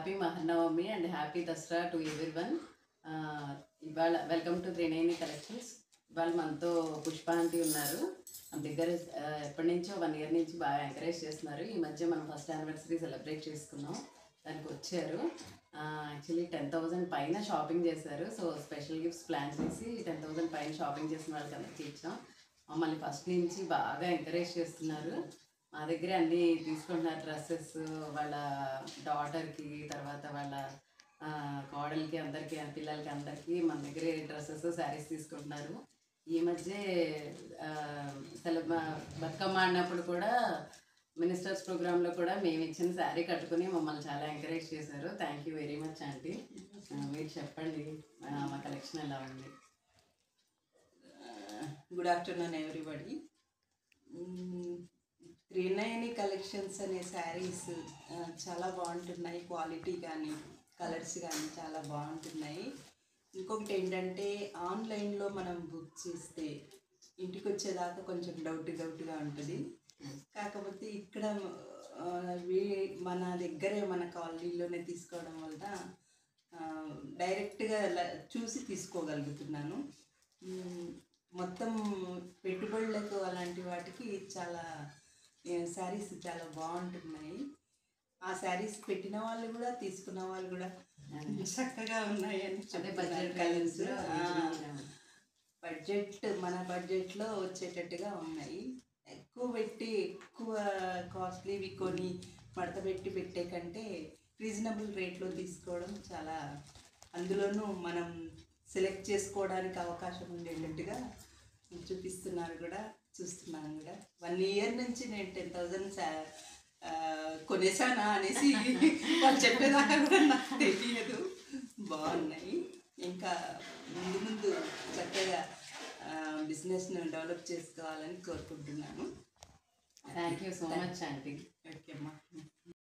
Happy Mahanavami and happy Dasara to everyone. ఇవాళ welcome to త్రినేని collections. ఇవాళ మనతో పుష్ప ఆంటీ ఉన్నారు. మన దగ్గర ఎప్పటి నుంచో 1 year నుంచి బాగా ఎంకరేజ్ చేస్తున్నారు. ఈ మధ్య మనం ఫస్ట్ యానివర్సరీ సెలబ్రేట్ చేసుకున్నాం, దానికి వచ్చారు. యాక్చువల్లీ 10,000 పైన షాపింగ్ చేశారు. సో స్పెషల్ గిఫ్ట్స్ ప్లాన్ చేసి 10,000 పైన షాపింగ్ చేసిన వాళ్ళకి అందరికీ ఇచ్చాం. మమ్మల్ని ఫస్ట్ నుంచి బాగా ఎంకరేజ్ చేస్తున్నారు. మా దగ్గర అన్నీ తీసుకుంటున్నారు. డ్రెస్సెస్ వాళ్ళ డాటర్కి, తర్వాత వాళ్ళ కోడలికి, అందరికీ, పిల్లలకి అందరికీ మన దగ్గరే డ్రెస్సెస్ శారీస్ తీసుకుంటున్నారు. ఈ మధ్య బతుకమ్మ ఆడినప్పుడు కూడా మినిస్టర్స్ ప్రోగ్రాంలో కూడా మేము ఇచ్చిన శారీ కట్టుకుని మమ్మల్ని చాలా ఎంకరేజ్ చేశారు. Thank you very much aunty. మీరు చెప్పండి, మా కలెక్షన్ ఎలా ఉంది? Good afternoon everybody. Trineni collections అనే శారీస్ చాలా బాగుంటున్నాయి. క్వాలిటీ కానీ కలర్స్ కానీ చాలా బాగుంటున్నాయి. ఇంకొకటి ఏంటంటే ఆన్లైన్లో మనం బుక్ చేస్తే ఇంటికి వచ్చేదాకా కొంచెం డౌట్గా ఉంటుంది. కాకపోతే ఇక్కడ మన దగ్గరే మన కాలనీలోనే తీసుకోవడం వల్ల డైరెక్ట్గా చూసి తీసుకోగలుగుతున్నాను. మొత్తం పెట్టుబడులకు అలాంటి వాటికి చాలా శారీస్ చాలా బాగుంటున్నాయి. ఆ శారీస్ పెట్టిన వాళ్ళు కూడా తీసుకున్న వాళ్ళు కూడా చక్కగా ఉన్నాయి అని బడ్జెట్ మన బడ్జెట్లో వచ్చేటట్టుగా ఉన్నాయి. ఎక్కువ పెట్టి ఎక్కువ కాస్ట్లీవి కొని మడత పెట్టి పెట్టే కంటే రీజనబుల్ రేట్లో తీసుకోవడం చాలా, అందులోనూ మనం సెలెక్ట్ చేసుకోవడానికి అవకాశం ఉండేటట్టుగా చూపిస్తున్నారు కూడా, చూస్తున్నాను కూడా. 1 year నుంచి నేను 10,000 కొనేసానా అనేసి వాళ్ళు చెప్పేదాకా కూడా నాకు తెలియదు. బాగున్నాయి. ఇంకా ముందు చక్కగా బిజినెస్ను డెవలప్ చేసుకోవాలని కోరుకుంటున్నాను. Thank you so much aunty.